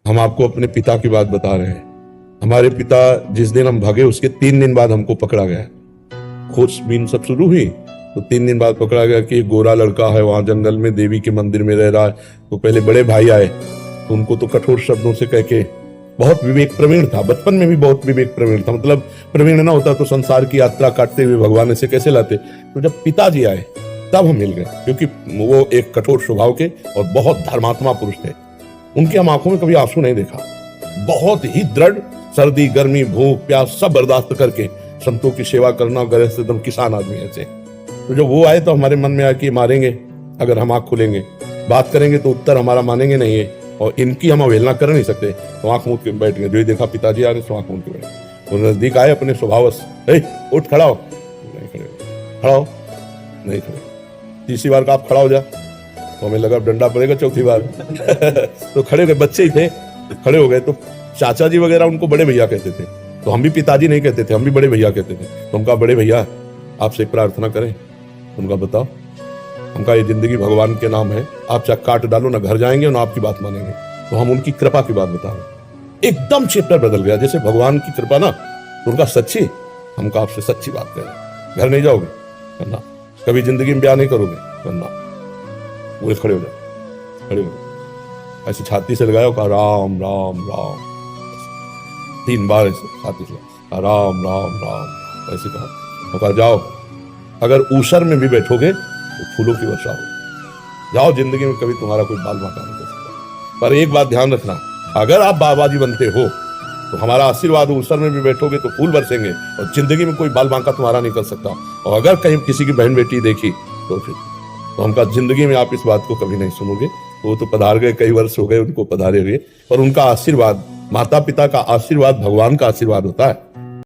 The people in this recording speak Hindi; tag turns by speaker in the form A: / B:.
A: हम आपको अपने पिता की बात बता रहे हैं। हमारे पिता जिस दिन हम भागे उसके 3 दिन बाद हमको पकड़ा गया। खोजबीन सब शुरू हुई तो 3 दिन बाद पकड़ा गया कि एक गोरा लड़का है वहां जंगल में देवी के मंदिर में रह रहा है। तो पहले बड़े भाई आए तो उनको तो कठोर शब्दों से कह के, बहुत विवेक प्रवीण था, बचपन में भी बहुत विवेक प्रवीण था, मतलब प्रवीण ना होता तो संसार की यात्रा काटते हुए भगवान ऐसे कैसे लाते। तो जब पिताजी आए तब हम मिल गए, क्योंकि वो एक कठोर स्वभाव के और बहुत धर्मात्मा पुरुष थे। उनकी हम आंखों में कभी आंसू नहीं देखा। बहुत ही दृढ़, सर्दी गर्मी भूख प्यास सब बर्दाश्त करके संतों की सेवा करना, गैर एकदम किसान आदमी ऐसे। तो जब वो आए तो हमारे मन में आया कि मारेंगे अगर हम आंख खोलेंगे, बात करेंगे तो उत्तर हमारा मानेंगे नहीं है, और इनकी हम अवहेलना कर नहीं सकते। तो आंख मूंद के बैठ गए। जो ही देखा पिताजी आ रहे तो आंख मूंद के बैठे। वो नजदीक आए, अपने स्वभाव उठ खड़ा हो, नहीं खड़े, खड़ा हो, नहीं खड़े। तीसरी बार का आप खड़ा हो जा, तो हमें लगा डंडा पड़ेगा चौथी बार तो खड़े हो गए, बच्चे ही थे, खड़े हो गए। तो चाचा जी वगैरह उनको बड़े भैया कहते थे, तो हम भी पिताजी नहीं कहते थे, हम भी बड़े भैया कहते थे। तो हमका बड़े भैया आपसे एक प्रार्थना करें। उनका बताओ। हमका ये जिंदगी भगवान के नाम है, आप चाहे काट डालो ना घर जाएंगे ना आपकी बात मानेंगे। तो हम उनकी कृपा की बात बता रहे। एकदम चैप्टर बदल गया, जैसे भगवान की कृपा ना, तो उनका सच्ची, हमका आपसे सच्ची बात करें। घर नहीं जाओगे करना, कभी जिंदगी में ब्याह नहीं करोगे करना। वो खड़े हो जाओ, खड़े हो जाओ, ऐसे छाती से लगाओ, कहा राम राम राम, 3 बार ऐसे छाती से राम राम राम ऐसे कहा जाओ। अगर ऊसर में भी बैठोगे तो फूलों की वर्षा हो। जाओ, जिंदगी में कभी तुम्हारा कोई बाल बांका नहीं कर सकता। पर एक बात ध्यान रखना, अगर आप बाबा जी बनते हो तो हमारा आशीर्वाद, ऊसर में भी बैठोगे तो फूल बरसेंगे, और जिंदगी में कोई बाल बांका तुम्हारा नहीं कर सकता। और अगर कहीं किसी की बहन बेटी देखी तो फिर तो हमका जिंदगी में आप इस बात को कभी नहीं सुनोगे। वो तो पधार गए, कई वर्ष हो गए उनको पधारे हुए, पर उनका आशीर्वाद, माता पिता का आशीर्वाद भगवान का आशीर्वाद होता है।